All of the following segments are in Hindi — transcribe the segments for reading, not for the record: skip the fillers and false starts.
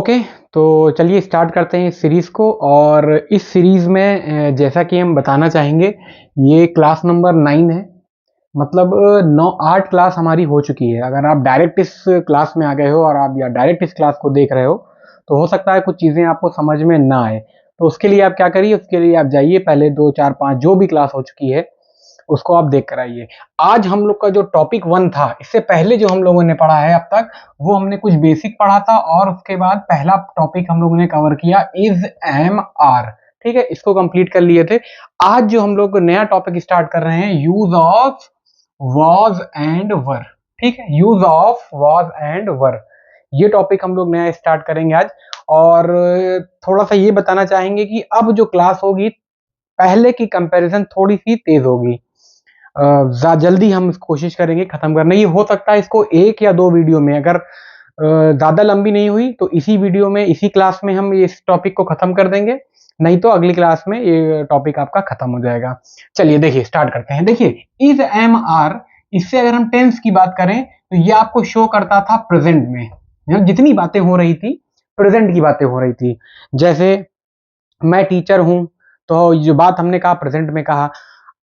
ओके, तो चलिए स्टार्ट करते हैं इस सीरीज़ को। और इस सीरीज़ में जैसा कि हम बताना चाहेंगे, ये क्लास नंबर 9 है। मतलब 8 क्लास हमारी हो चुकी है। अगर आप डायरेक्ट इस क्लास में आ गए हो और आप या डायरेक्ट इस क्लास को देख रहे हो, तो हो सकता है कुछ चीज़ें आपको समझ में ना आए। तो उसके लिए आप क्या करिए, उसके लिए आप जाइए पहले 2, 4, 5 जो भी क्लास हो चुकी है उसको आप देख कर आइए। आज हम लोग का जो टॉपिक 1 था, इससे पहले जो हम लोगों ने पढ़ा है अब तक, वो हमने कुछ बेसिक पढ़ा था और उसके बाद पहला टॉपिक हम लोगों ने कवर किया इज, एम, आर। ठीक है, इसको कंप्लीट कर लिए थे। आज जो हम लोग नया टॉपिक स्टार्ट कर रहे हैं, यूज ऑफ वॉज एंड वर। ठीक है, यूज ऑफ वॉज एंड वर, ये टॉपिक हम लोग नया स्टार्ट करेंगे आज। और थोड़ा सा ये बताना चाहेंगे कि अब जो क्लास होगी, पहले की कंपैरिजन थोड़ी सी तेज होगी। जल्दी हम कोशिश करेंगे खत्म करने की। हो सकता है इसको 1 या 2 वीडियो में, अगर ज्यादा लंबी नहीं हुई तो इसी वीडियो में, इसी क्लास में हम इस टॉपिक को खत्म कर देंगे, नहीं तो अगली क्लास में ये टॉपिक आपका खत्म हो जाएगा। चलिए देखिए स्टार्ट करते हैं। देखिए इज, एम, आर, इससे अगर हम टेंस की बात करें तो ये आपको शो करता था प्रेजेंट में। जितनी बातें हो रही थी, प्रेजेंट की बातें हो रही थी। जैसे मैं टीचर हूं, तो जो बात हमने कहा प्रेजेंट में कहा।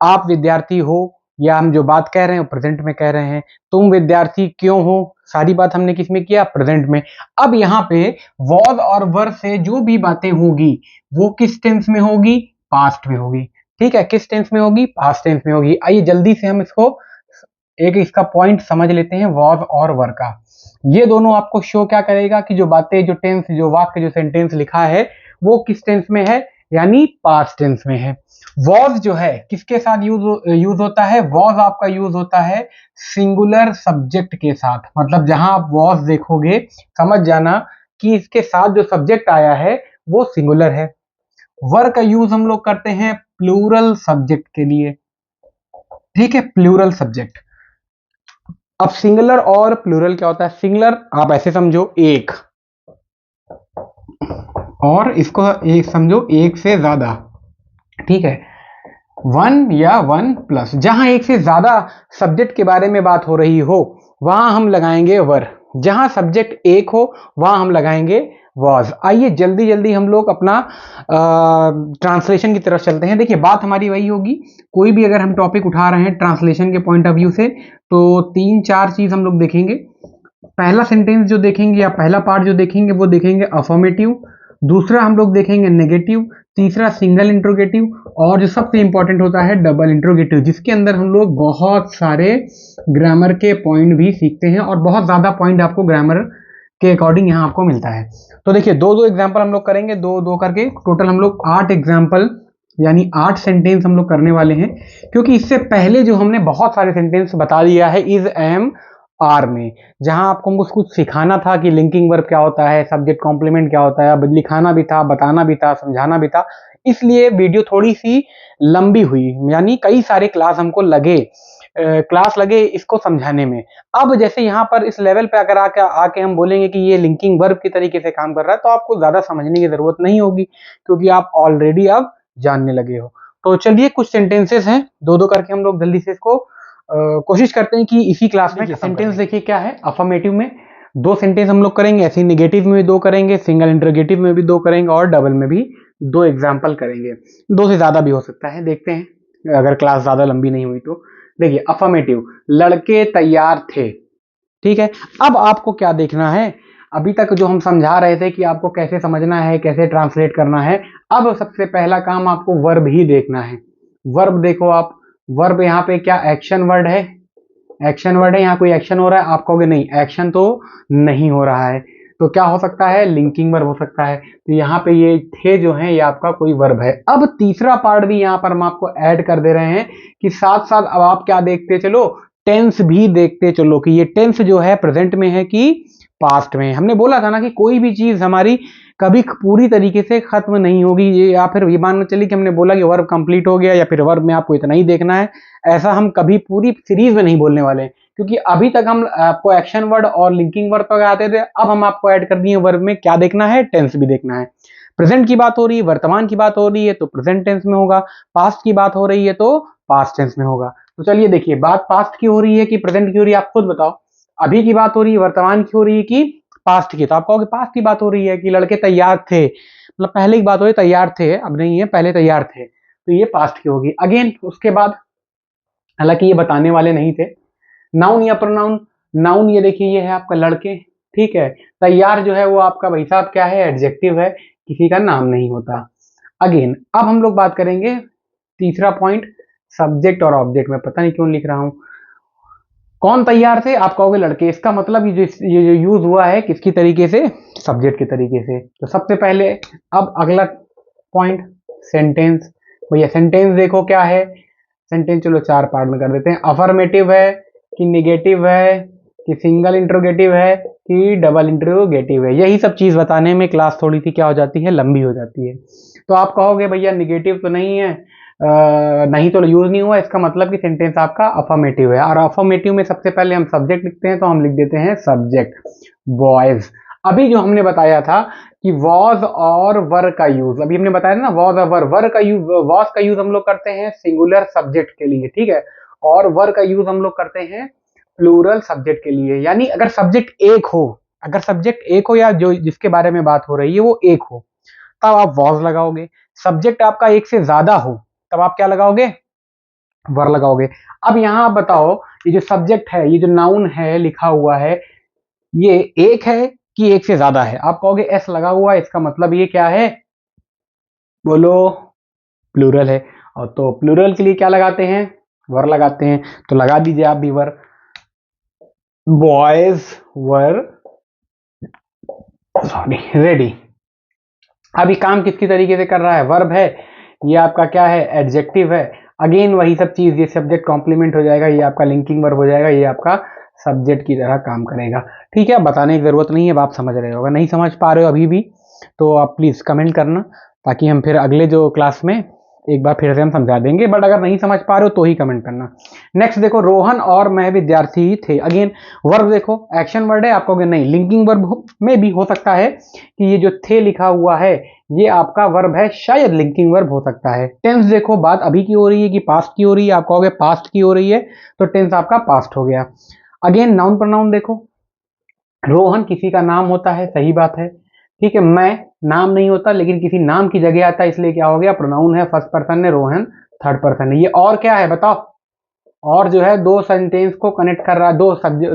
आप विद्यार्थी हो, या हम जो बात कह रहे हैं प्रेजेंट में कह रहे हैं। तुम विद्यार्थी क्यों हो, सारी बात हमने किस में किया, प्रेजेंट में। अब यहाँ पे वॉज और वर से जो भी बातें होगी वो किस टेंस में होगी, पास्ट में होगी। ठीक है, किस टेंस में होगी, पास्ट टेंस में होगी। आइए जल्दी से हम इसको एक इसका पॉइंट समझ लेते हैं, वॉज और वर का। ये दोनों आपको शो क्या करेगा कि जो बातें, जो टेंस, जो वाक्य, जो सेंटेंस लिखा है वो किस टेंस में है, यानी पास्ट टेंस में है। वॉज जो है किसके साथ यूज होता है, वॉज आपका यूज होता है सिंगुलर सब्जेक्ट के साथ। मतलब जहां आप वॉज देखोगे, समझ जाना कि इसके साथ जो सब्जेक्ट आया है वो सिंगुलर है। वर का यूज हम लोग करते हैं प्लूरल सब्जेक्ट के लिए। ठीक है, प्लूरल सब्जेक्ट। अब सिंगुलर और प्लूरल क्या होता है। सिंगुलर आप ऐसे समझो, एक, और इसको एक समझो एक से ज्यादा। ठीक है, 1 या 1 प्लस। जहां एक से ज्यादा सब्जेक्ट के बारे में बात हो रही हो वहां हम लगाएंगे वर। जहां सब्जेक्ट एक हो वहां हम लगाएंगे वॉज। आइए जल्दी जल्दी हम लोग अपना ट्रांसलेशन की तरफ चलते हैं। देखिए बात हमारी वही होगी, कोई भी अगर हम टॉपिक उठा रहे हैं ट्रांसलेशन के पॉइंट ऑफ व्यू से, तो 3-4 चीज हम लोग देखेंगे। पहला सेंटेंस जो देखेंगे या पहला पार्ट जो देखेंगे वो देखेंगे अफर्मेटिव। दूसरा हम लोग देखेंगे नेगेटिव। तीसरा सिंगल इंट्रोगेटिव। और जो सबसे इंपॉर्टेंट होता है डबल इंट्रोगेटिव, जिसके अंदर हम लोग बहुत सारे ग्रामर के पॉइंट भी सीखते हैं और बहुत ज्यादा पॉइंट आपको ग्रामर के अकॉर्डिंग यहाँ आपको मिलता है। तो देखिए 2-2 एग्जाम्पल हम लोग करेंगे, 2-2 करके टोटल हम लोग 8 एग्जाम्पल यानी 8 सेंटेंस हम लोग करने वाले हैं। क्योंकि इससे पहले जो हमने बहुत सारे सेंटेंस बता दिया है इज, एम, आर में, जहां आपको कुछ सिखाना था कि लिंकिंग वर्ब क्या होता है, सब्जेक्ट कॉम्प्लीमेंट क्या होता है, अब लिखाना भी था, बताना भी था, समझाना भी था। इसलिए वीडियो थोड़ी सी लंबी हुई, यानी कई सारे क्लास लगे इसको समझाने में। अब जैसे यहाँ पर इस लेवल पे अगर आके हम बोलेंगे कि ये लिंकिंग वर्ब की तरीके से काम कर रहा है, तो आपको ज्यादा समझने की जरूरत नहीं होगी, क्योंकि आप ऑलरेडी अब जानने लगे हो। तो चलिए कुछ सेंटेंसेस हैं, 2-2 करके हम लोग जल्दी से इसको कोशिश करते हैं कि इसी क्लास में। सेंटेंस देखिए क्या है, अफर्मेटिव में 2 सेंटेंस हम लोग करेंगे, ऐसे नेगेटिव में भी 2 करेंगे, सिंगल इंटरोगेटिव में भी 2 करेंगे और डबल में भी 2 एग्जाम्पल करेंगे। 2 से ज्यादा भी हो सकता है, देखते हैं अगर क्लास ज्यादा लंबी नहीं हुई तो। देखिए अफर्मेटिव, लड़के तैयार थे। ठीक है, अब आपको क्या देखना है, अभी तक जो हम समझा रहे थे कि आपको कैसे समझना है, कैसे ट्रांसलेट करना है, अब सबसे पहला काम आपको वर्ब ही देखना है। वर्ब देखो आप, वर्ब यहाँ पे क्या एक्शन वर्ड है, एक्शन वर्ड है, यहाँ कोई एक्शन हो रहा है, आप कहोगे नहीं एक्शन तो नहीं हो रहा है, तो क्या हो सकता है, लिंकिंग वर्ब हो सकता है। तो यहाँ पे ये थे जो है ये आपका कोई वर्ब है। अब तीसरा पार्ट भी यहाँ पर हम आपको ऐड कर दे रहे हैं कि साथ साथ अब आप क्या देखते चलो, टेंस भी देखते चलो कि ये टेंस जो है प्रेजेंट में है कि पास्ट में। हमने बोला था ना कि कोई भी चीज हमारी कभी पूरी तरीके से खत्म नहीं होगी, ये या फिर ये मान चलिए कि हमने बोला कि वर्ब कंप्लीट हो गया या फिर वर्ब में आपको इतना ही देखना है, ऐसा हम कभी पूरी सीरीज में नहीं बोलने वाले। क्योंकि अभी तक हम आपको एक्शन वर्ड और लिंकिंग वर्ड तक आते थे, अब हम आपको ऐड कर दिए वर्ब में क्या देखना है, टेंस भी देखना है। प्रेजेंट की बात हो रही है, वर्तमान की बात हो रही है तो प्रेजेंट टेंस में होगा, पास्ट की बात हो रही है तो पास्ट टेंस में होगा। तो चलिए देखिए बात पास्ट की हो रही है कि प्रेजेंट की हो रही है, आप खुद बताओ। अभी की बात हो रही है, वर्तमान की हो रही है कि पास्ट की, तो आप कहोगे पास्ट की बात हो रही है कि लड़के तैयार थे, मतलब पहले की बात हो रही, तैयार थे, अब नहीं है, पहले तैयार थे, तो ये पास्ट की होगी। अगेन उसके बाद, हालांकि ये बताने वाले नहीं थे, नाउन या प्रोनाउन। नाउन ये देखिए, ये है आपका लड़के, ठीक है। तैयार जो है वो आपका भाई साहब क्या है, एडजेक्टिव है, किसी का नाम नहीं होता। अगेन अब हम लोग बात करेंगे तीसरा पॉइंट, सब्जेक्ट और ऑब्जेक्ट में पता नहीं क्यों लिख रहा हूं। कौन तैयार थे, आप कहोगे लड़के, इसका मतलब ये जो यूज हुआ है किसकी तरीके से, सब्जेक्ट के तरीके से। तो सबसे पहले अब अगला पॉइंट, सेंटेंस। भैया सेंटेंस देखो क्या है, सेंटेंस चलो चार पार्ट में कर देते हैं। अफर्मेटिव है कि निगेटिव है कि सिंगल इंट्रोगेटिव है कि डबल इंट्रोगेटिव है, यही सब चीज बताने में क्लास थोड़ी सी क्या हो जाती है, लंबी हो जाती है। तो आप कहोगे भैया निगेटिव तो नहीं है, नहीं तो यूज नहीं हुआ, इसका मतलब कि सेंटेंस आपका अफर्मेटिव है। और अफर्मेटिव में सबसे पहले हम सब्जेक्ट लिखते हैं, तो हम लिख देते हैं सब्जेक्ट बॉयज। अभी जो हमने बताया था कि वॉज और वर का यूज, अभी हमने बताया ना वॉज और वर का यूज, वॉज का यूज हम लोग करते हैं सिंगुलर सब्जेक्ट के लिए, ठीक है, और वर का यूज हम लोग करते हैं प्लूरल सब्जेक्ट के लिए। यानी अगर सब्जेक्ट एक हो, अगर सब्जेक्ट एक हो या जो जिसके बारे में बात हो रही है वो एक हो, तब आप वॉज लगाओगे। सब्जेक्ट आपका एक से ज्यादा हो, तब आप क्या लगाओगे, वर लगाओगे। अब यहां आप बताओ, ये जो सब्जेक्ट है, ये जो नाउन है लिखा हुआ है, ये एक है कि एक से ज्यादा है, आप कहोगे एस लगा हुआ है, इसका मतलब ये क्या है, बोलो, प्लूरल है। और तो प्लूरल के लिए क्या लगाते हैं, वर लगाते हैं। तो लगा दीजिए आप भी वर, बॉयज वर सॉरी रेडी। अभी काम किसकी तरीके से कर रहा है, वर्ब है, ये आपका क्या है, एडजेक्टिव है। अगेन वही सब चीज, ये सब्जेक्ट कॉम्प्लीमेंट हो जाएगा, ये आपका लिंकिंग वर्ब हो जाएगा, ये आपका सब्जेक्ट की तरह काम करेगा। ठीक है, बताने की जरूरत नहीं है, अब आप समझ रहे हो। अगर नहीं समझ पा रहे हो अभी भी, तो आप प्लीज कमेंट करना, ताकि हम फिर अगले जो क्लास में एक बार फिर से हम समझा देंगे। बट अगर नहीं समझ पा रहे हो तो ही कमेंट करना। नेक्स्ट देखो, रोहन और मैं विद्यार्थी ही थे। अगेन वर्ब देखो, एक्शन वर्ड है, आप कहोगे नहीं, लिंकिंग वर्ब में भी हो सकता है कि ये जो थे लिखा हुआ है ये आपका वर्ब है, शायद लिंकिंग वर्ब हो सकता है। टेंस देखो, बात अभी की हो रही है कि पास्ट की हो रही है, आप कहोगे पास्ट की हो रही है, तो टेंस आपका पास्ट हो गया। अगेन नाउन प्रोनाउन देखो, रोहन किसी का नाम होता है, सही बात है, ठीक है। मैं नाम नहीं होता लेकिन किसी नाम की जगह आता है, इसलिए क्या हो गया, प्रोनाउन है, फर्स्ट पर्सन है, रोहन थर्ड पर्सन है। ये और क्या है बताओ, और जो है दो सेंटेंस को कनेक्ट कर रहा है,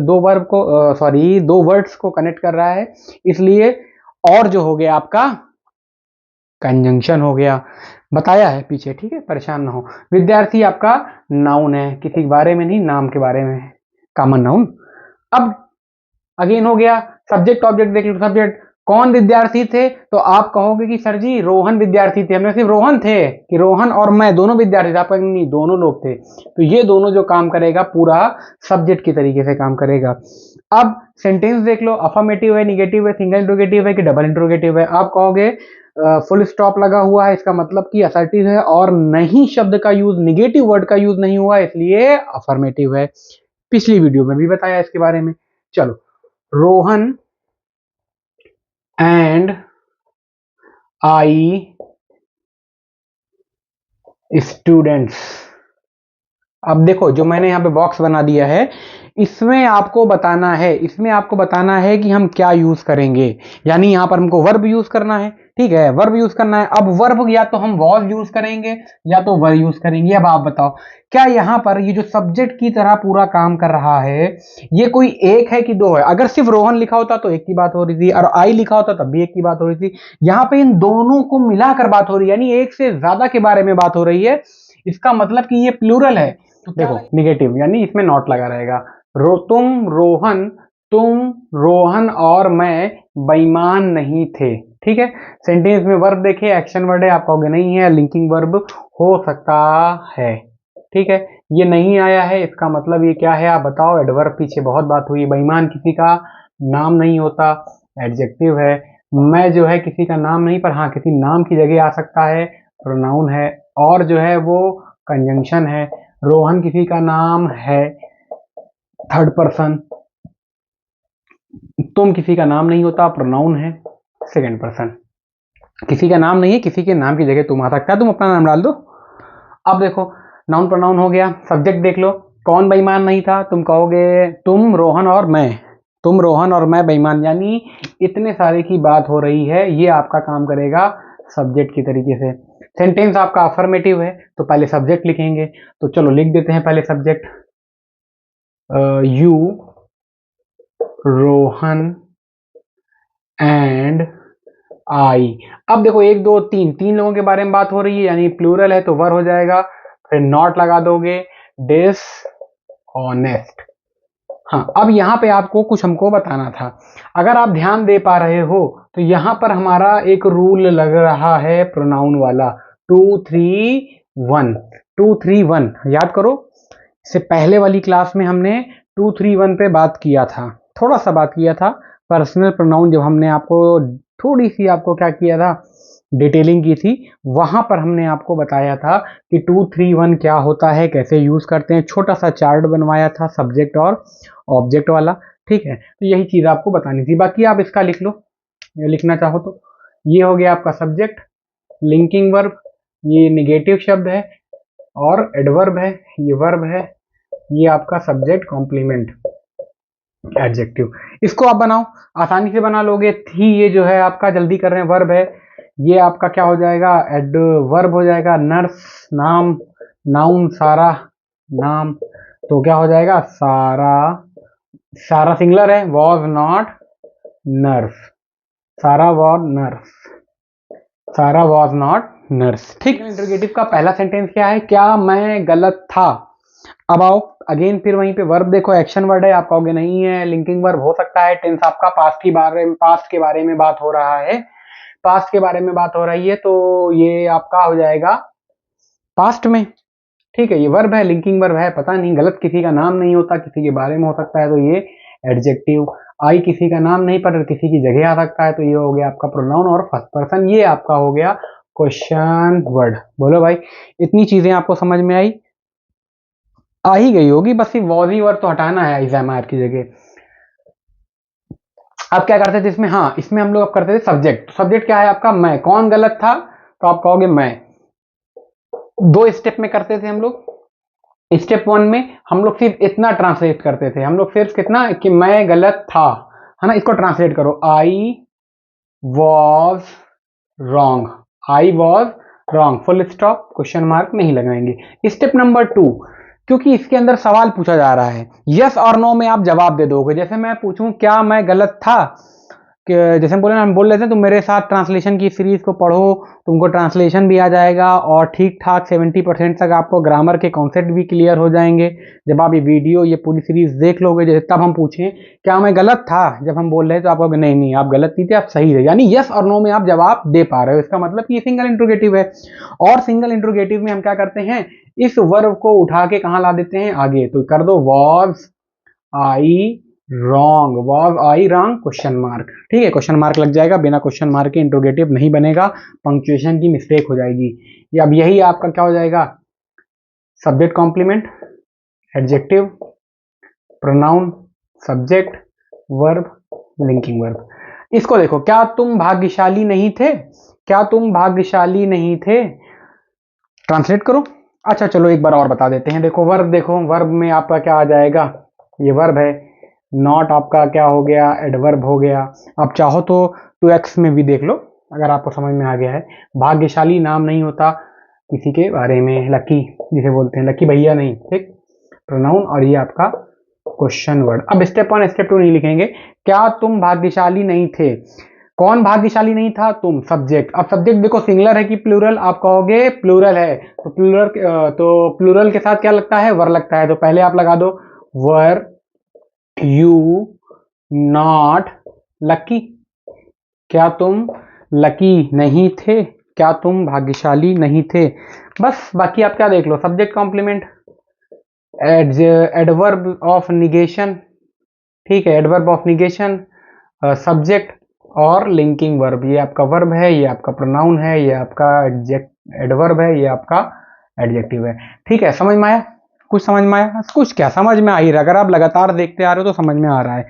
दो वर्ब को सॉरी दो वर्ड्स को कनेक्ट कर रहा है, इसलिए और जो हो गया आपका कंजंक्शन हो गया, बताया है पीछे, ठीक है, परेशान ना हो। विद्यार्थी आपका नाउन है, किसी के बारे में नहीं, नाम के बारे में, कॉमन नाउन। अब अगेन हो गया सब्जेक्ट ऑब्जेक्ट, देख लो सब्जेक्ट कौन विद्यार्थी थे, तो आप कहोगे कि सर जी रोहन विद्यार्थी थे, हमने सिर्फ रोहन थे कि रोहन और मैं दोनों विद्यार्थी थे, आप नहीं दोनों लोग थे, तो ये दोनों जो काम करेगा पूरा सब्जेक्ट की तरीके से काम करेगा। अब सेंटेंस देख लो, अफर्मेटिव है, निगेटिव है, सिंगल इंट्रोगेटिव है कि डबल इंट्रोगेटिव है, आप कहोगे फुल स्टॉप लगा हुआ है, इसका मतलब कि असर्टिव है, और नहीं शब्द का यूज, निगेटिव वर्ड का यूज नहीं हुआ, इसलिए अफर्मेटिव है। पिछली वीडियो में भी बताया इसके बारे में। चलो, रोहन एंड आई स्टूडेंट्स। अब देखो जो मैंने यहाँ पे बॉक्स बना दिया है, इसमें आपको बताना है, इसमें आपको बताना है कि हम क्या यूज करेंगे। यानी यहाँ पर हमको वर्ब यूज करना है, ठीक है, वर्ब यूज करना है। अब वर्ब या तो हम वॉज यूज करेंगे या तो वर यूज करेंगे। अब आप बताओ, क्या यहाँ पर ये जो सब्जेक्ट की तरह पूरा काम कर रहा है, ये कोई एक है कि दो है। अगर सिर्फ रोहन लिखा होता तो एक की बात हो रही थी, और आई लिखा होता तब भी एक की बात हो रही थी। यहाँ पे इन दोनों को मिलाकर बात हो रही है, यानी एक से ज्यादा के बारे में बात हो रही है, इसका मतलब कि ये प्लूरल है। तो देखो निगेटिव, यानी इसमें नॉट लगा रहेगा। तुम रोहन और मैं बेईमान नहीं थे, ठीक है। सेंटेंस में वर्ब देखे, एक्शन वर्ड है, आप कहोगे नहीं है, लिंकिंग वर्ब हो सकता है, ठीक है। ये नहीं आया है, इसका मतलब ये क्या है, आप बताओ। एडवर्ब पीछे बहुत बात हुई, बेईमान किसी का नाम नहीं होता, एडजेक्टिव है। मैं जो है किसी का नाम नहीं, पर हाँ किसी नाम की जगह आ सकता है, प्रोनाउन है। और जो है वो कंजंक्शन है। रोहन किसी का नाम है, थर्ड पर्सन। तुम किसी का नाम नहीं होता, प्रोनाउन है, सेकंड पर्सन। किसी का नाम नहीं है, किसी के नाम की जगह तुम आ सकता है, तुम अपना नाम डाल दो। अब देखो नाउन प्रोनाउन हो गया। सब्जेक्ट देख लो, कौन बेईमान नहीं था, तुम कहोगे तुम, रोहन और मैं, तुम रोहन और मैं बेईमान, यानी इतने सारे की बात हो रही है, ये आपका काम करेगा सब्जेक्ट की तरीके से। सेंटेंस आपका अफर्मेटिव है तो पहले सब्जेक्ट लिखेंगे, तो चलो लिख देते हैं पहले subject. You Rohan and I. अब देखो एक दो तीन, तीन लोगों के बारे में बात हो रही है, यानी प्लूरल है तो वर हो जाएगा, फिर नॉट लगा दोगे, डिस ऑनेस्ट। हाँ, अब यहाँ पे आपको कुछ हमको बताना था। अगर आप ध्यान दे पा रहे हो तो यहाँ पर हमारा एक रूल लग रहा है प्रोनाउन वाला, 2-3-1। 2-3-1 याद करो, इससे पहले वाली क्लास में हमने 2-3-1 पे बात किया था, थोड़ा सा बात किया था पर्सनल प्रोनाउन, जब हमने आपको थोड़ी सी आपको क्या किया था, डिटेलिंग की थी। वहां पर हमने आपको बताया था कि 2-3-1 क्या होता है, कैसे यूज करते हैं, छोटा सा चार्ट बनवाया था सब्जेक्ट और ऑब्जेक्ट वाला। ठीक है, तो यही चीज आपको बतानी थी, बाकी आप इसका लिख लो लिखना चाहो तो। ये हो गया आपका सब्जेक्ट, लिंकिंग वर्ब, ये निगेटिव शब्द है, और एडवर्ब है, ये वर्ब है, ये आपका सब्जेक्ट कॉम्प्लीमेंट एडजेक्टिव। इसको आप बनाओ, आसानी से बना लोगे। थी ये जो है आपका, जल्दी कर रहे हैं, वर्ब है, ये आपका क्या हो जाएगा, एडवर्ब हो जाएगा। नर्स नाम, नाउन सारा नाम, तो क्या हो जाएगा सारा, सारा सिंगुलर है, वॉज नॉट नर्स, सारा वॉज नर्स, सारा वॉज नॉट नर्स। ठीक है, इंटरोगेटिव का पहला सेंटेंस क्या है, क्या मैं गलत था। अब आओ अगेन फिर वहीं पे वर्ब देखो, एक्शन वर्ड है, आप कहोगे नहीं है, लिंकिंग वर्ब हो सकता है, टेंस आपका पास्ट के बारे में बात हो रहा है, पास्ट के बारे में बात हो रही है, तो ये आपका हो जाएगा पास्ट में। ठीक है, ये वर्ब है, लिंकिंग वर्ब है, पता नहीं गलत किसी का नाम नहीं होता, किसी के बारे में हो सकता है, तो ये एडजेक्टिव। आई किसी का नाम नहीं पर किसी की जगह आ सकता है, तो ये हो गया आपका प्रोनाउन और फर्स्ट पर्सन, ये आपका हो गया क्वेश्चन वर्ड। बोलो भाई, इतनी चीजें आपको समझ में आई, आ ही गई होगी, बस ये वॉज ही वर्ड तो हटाना है एग्जाम की जगह। अब क्या करते थे इसमें, हाँ इसमें हम लोग अब करते थे सब्जेक्ट। सब्जेक्ट क्या है आपका, मैं। कौन गलत था, तो आप कहोगे मैं। दो स्टेप में करते थे हम लोग। स्टेप वन में हम लोग सिर्फ इतना ट्रांसलेट करते थे, हम लोग सिर्फ कितना, कि मैं गलत था, है ना, इसको ट्रांसलेट करो, I was wrong, I was wrong, full stop, question mark नहीं लगाएंगे। स्टेप नंबर 2, क्योंकि इसके अंदर सवाल पूछा जा रहा है, यस और नो में आप जवाब दे दोगे। जैसे मैं पूछूं क्या मैं गलत था, जैसे हम बोले ना, हम बोल लेते हैं तुम मेरे साथ ट्रांसलेशन की सीरीज को पढ़ो, तुमको ट्रांसलेशन भी आ जाएगा और ठीक ठाक 70% तक आपको ग्रामर के कॉन्सेप्ट भी क्लियर हो जाएंगे जब आप ये वीडियो, ये पूरी सीरीज देख लोगे। जैसे तब हम पूछें क्या मैं गलत था, जब हम बोल रहे हैं तो आप कहोगे नहीं नहीं आप गलत नहीं थे, आप सही थे, यानी यस और नो में आप जवाब दे पा रहे हो, इसका मतलब कि ये सिंगल इंट्रोगेटिव है। और सिंगल इंट्रोगेटिव में हम क्या करते हैं, इस वर्ब को उठा के कहाँ ला देते हैं, आगे, तो कर दो was I wrong, was I wrong, question mark. ठीक है, क्वेश्चन मार्क लग जाएगा, बिना क्वेश्चन मार्क के इंट्रोगेटिव नहीं बनेगा, पंक्चुएशन की मिस्टेक हो जाएगी। ये अब यही आपका क्या हो जाएगा, subject complement adjective pronoun subject verb linking verb. इसको देखो, क्या तुम भाग्यशाली नहीं थे, क्या तुम भाग्यशाली नहीं थे, ट्रांसलेट करो। अच्छा चलो एक बार और बता देते हैं, देखो वर्ब, देखो वर्ब में आपका क्या आ जाएगा, ये वर्ब है, नॉट आपका क्या हो गया, एडवर्ब हो गया। आप चाहो तो 2x में भी देख लो अगर आपको समझ में आ गया है। भाग्यशाली नाम नहीं होता किसी के बारे में, लकी जिसे बोलते हैं, लकी भैया नहीं, ठीक, प्रोनाउन, और ये आपका क्वेश्चन वर्ड। अब स्टेप 1 स्टेप 2 नहीं लिखेंगे, क्या तुम भाग्यशाली नहीं थे, कौन भाग्यशाली नहीं था, तुम, सब्जेक्ट। अब सब्जेक्ट देखो सिंगुलर है कि प्लूरल, आप कहोगे प्लूरल है, तो प्लूरल के साथ क्या लगता है, वर लगता है, तो पहले आप लगा दो वर यू नॉट लकी, क्या तुम लकी नहीं थे, क्या तुम भाग्यशाली नहीं थे, बस। बाकी आप क्या देख लो, subject complement, adverb of negation, ठीक है, एडवर्ब ऑफ निगेशन, सब्जेक्ट और लिंकिंग वर्ब। ये आपका वर्ब है, ये आपका प्रोनाउन है, ये आपका एडवर्ब है, ये आपका एडजेक्टिव है। ठीक है, समझ में आया, कुछ समझ में आया, कुछ क्या समझ में आ ही रहा, अगर आप लगातार देखते आ रहे हो तो समझ में आ रहा है,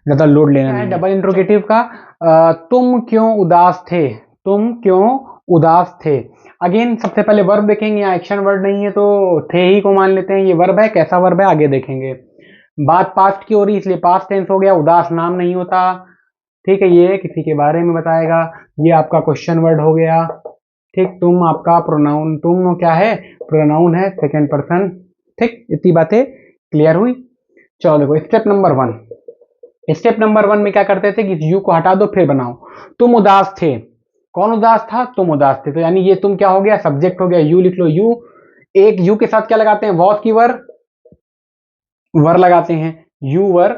ज्यादा लोड लेना है। डबल इंट्रोगेटिव का, तुम क्यों उदास थे, तुम क्यों उदास थे। अगेन सबसे पहले वर्ब देखेंगे, यहाँ एक्शन वर्ड नहीं है तो थे ही को मान लेते हैं, ये वर्ब है, कैसा वर्ब है आगे देखेंगे। बात पास्ट की हो रही इसलिए पास्ट टेंस हो गया, उदास नाम नहीं होता। ठीक है, ये किसी के बारे में बताएगा। ये आपका क्वेश्चन वर्ड हो गया। ठीक, तुम आपका प्रोनाउन, तुम क्या है, प्रोनाउन है, सेकंड पर्सन। ठीक, इतनी बातें क्लियर हुई। चलो देखो स्टेप नंबर 1। स्टेप नंबर 1 में क्या करते थे कि यू को हटा दो फिर बनाओ। तुम उदास थे, कौन उदास था, तुम उदास थे, तो यानी ये तुम क्या हो गया, सब्जेक्ट हो गया, यू लिख लो। यू, एक यू के साथ क्या लगाते हैं, वॉज की वर लगाते हैं, यू वर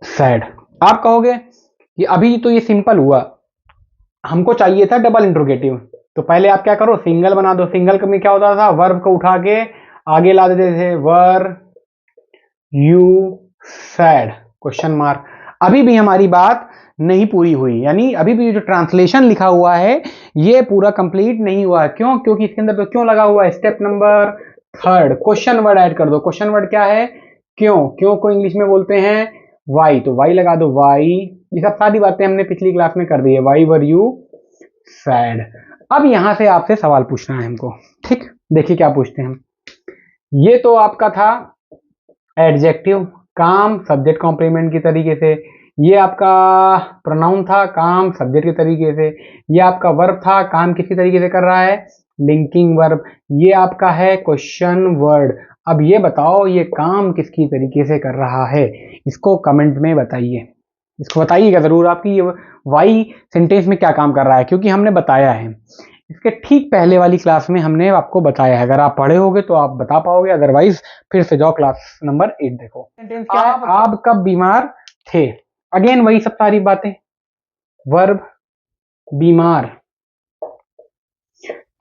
सैड। आप कहोगे कि अभी तो ये सिंपल हुआ, हमको चाहिए था डबल इंट्रोगेटिव। तो पहले आप क्या करो, सिंगल बना दो। सिंगल में क्या होता था, वर्ब को उठा के आगे ला देते थे, were you sad question mark. अभी भी हमारी बात नहीं पूरी हुई, यानी अभी भी जो ट्रांसलेशन लिखा हुआ है ये पूरा कंप्लीट नहीं हुआ। क्यों, क्योंकि इसके अंदर तो क्यों लगा हुआ है। Step number 3 question word add कर दो। क्वेश्चन वर्ड क्या है, क्यों। क्यों को इंग्लिश में बोलते हैं वाई, तो वाई लगा दो, वाई। ये सब सारी बातें हमने पिछली क्लास में कर दी है, वाई वर यू सैड। अब यहां से आपसे सवाल पूछना है हमको। ठीक, देखिए क्या पूछते हैं हम। ये तो आपका था एडजेक्टिव, काम सब्जेक्ट कॉम्प्लीमेंट की तरीके से। ये आपका प्रोनाउन था, काम सब्जेक्ट के तरीके से। ये आपका वर्ब था, काम किसी तरीके से कर रहा है, लिंकिंग वर्ब। ये आपका है क्वेश्चन वर्ड। अब ये बताओ ये काम किसकी तरीके से कर रहा है, इसको कमेंट में बताइए। इसको बताइएगा जरूर आपकी ये वाई सेंटेंस में क्या काम कर रहा है, क्योंकि हमने बताया है इसके ठीक पहले वाली क्लास में, हमने आपको बताया है। अगर आप पढ़े होगे तो आप बता पाओगे, अदरवाइज फिर से जाओ क्लास नंबर 8 देखो। सेंटेंस क्या है, आप कब बीमार थे। अगेन वही सब सारी बातें, वर्ब बीमार,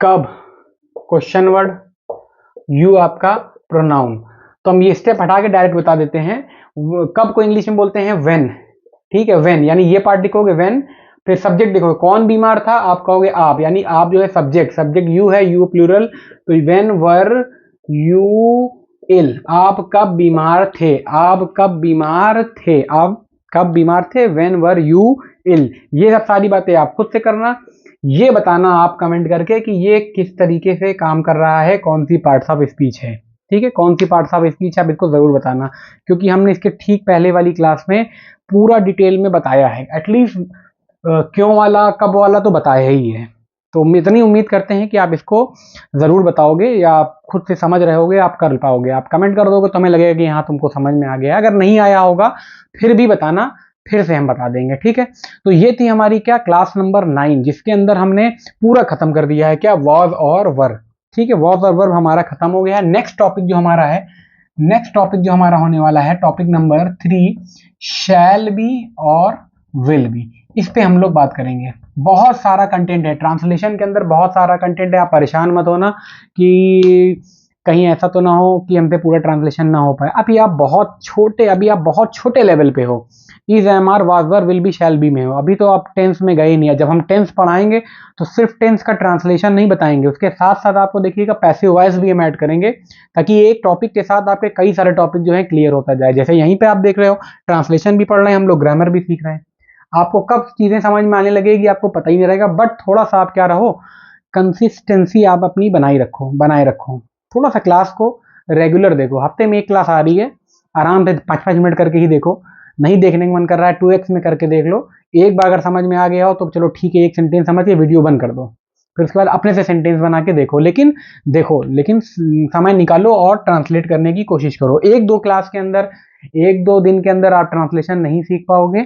कब क्वेश्चन वर्ड, यू आपका प्रोनाउन। तो हम ये स्टेप हटा के डायरेक्ट बता देते हैं। कब को इंग्लिश में बोलते हैं व्हेन। ठीक है, व्हेन, यानी ये पार्ट लिखोगे व्हेन, फिर सब्जेक्ट देखोगे कौन बीमार था, आप कहोगे आप, यानी आप जो है सब्जेक्ट, सब्जेक्ट यू है, यू प्लूरल, तो व्हेन वर यू इल, आप कब बीमार थे, आप कब बीमार थे, आप कब बीमार थे, व्हेन वर यू इल। ये सब सारी बातें आप खुद से करना, ये बताना आप कमेंट करके कि ये किस तरीके से काम कर रहा है, कौन सी पार्ट्स ऑफ स्पीच है। ठीक है, कौन सी पार्ट्स ऑफ स्पीच है आप इसको जरूर बताना, क्योंकि हमने इसके ठीक पहले वाली क्लास में पूरा डिटेल में बताया है। एटलीस्ट क्यों वाला कब वाला तो बताया ही है। तो इतनी उम्मीद करते हैं कि आप इसको जरूर बताओगे, या आप खुद से समझ रहे होगे, आप कर पाओगे। आप कमेंट कर दोगे तो हमें लगेगा कि हाँ तुमको समझ में आ गया। अगर नहीं आया होगा फिर भी बताना, फिर से हम बता देंगे। ठीक है, तो ये थी हमारी क्या क्लास नंबर 9, जिसके अंदर हमने पूरा खत्म कर दिया है क्या, वॉज और वर। ठीक है, वॉज और वर्ब हमारा खत्म हो गया है। नेक्स्ट टॉपिक जो हमारा है, नेक्स्ट टॉपिक जो हमारा होने वाला है, टॉपिक नंबर 3, शैल बी और विल बी। इस पे हम लोग बात करेंगे। बहुत सारा कंटेंट है ट्रांसलेशन के अंदर, बहुत सारा कंटेंट है। आप परेशान मत होना कि कहीं ऐसा तो ना हो कि हमसे पूरा ट्रांसलेशन ना हो पाए। अभी आप बहुत छोटे लेवल पे हो, is am are was were will be shall be में हो, अभी तो आप टेंस में गए नहीं है। जब हम टेंस पढ़ाएंगे तो सिर्फ टेंस का ट्रांसलेशन नहीं बताएंगे, उसके साथ साथ आपको देखिएगा पैसिव वॉइस भी हम ऐड करेंगे, ताकि एक टॉपिक के साथ आपके कई सारे टॉपिक जो है क्लियर होता जाए। जैसे यहीं पे आप देख रहे हो ट्रांसलेशन भी पढ़ रहे हैं हम लोग, ग्रामर भी सीख रहे हैं। आपको कब चीजें समझ में आने लगेगी आपको पता ही नहीं रहेगा, बट थोड़ा सा आप क्या रहो, कंसिस्टेंसी आप अपनी बनाए रखो। थोड़ा सा क्लास को रेगुलर देखो, हफ्ते में एक क्लास आ रही है, आराम से 5-5 मिनट करके ही देखो। नहीं देखने का मन कर रहा है 2x में करके देख लो। एक बार अगर समझ में आ गया हो तो चलो ठीक है, एक सेंटेंस समझ के वीडियो बंद कर दो, फिर उसके बाद अपने से सेंटेंस बना के लेकिन समय निकालो और ट्रांसलेट करने की कोशिश करो। 1-2 क्लास के अंदर, 1-2 दिन के अंदर आप ट्रांसलेशन नहीं सीख पाओगे,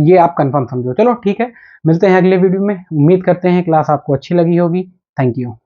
ये आप कंफर्म समझो। चलो ठीक है, मिलते हैं अगले वीडियो में। उम्मीद करते हैं क्लास आपको अच्छी लगी होगी। Thank you.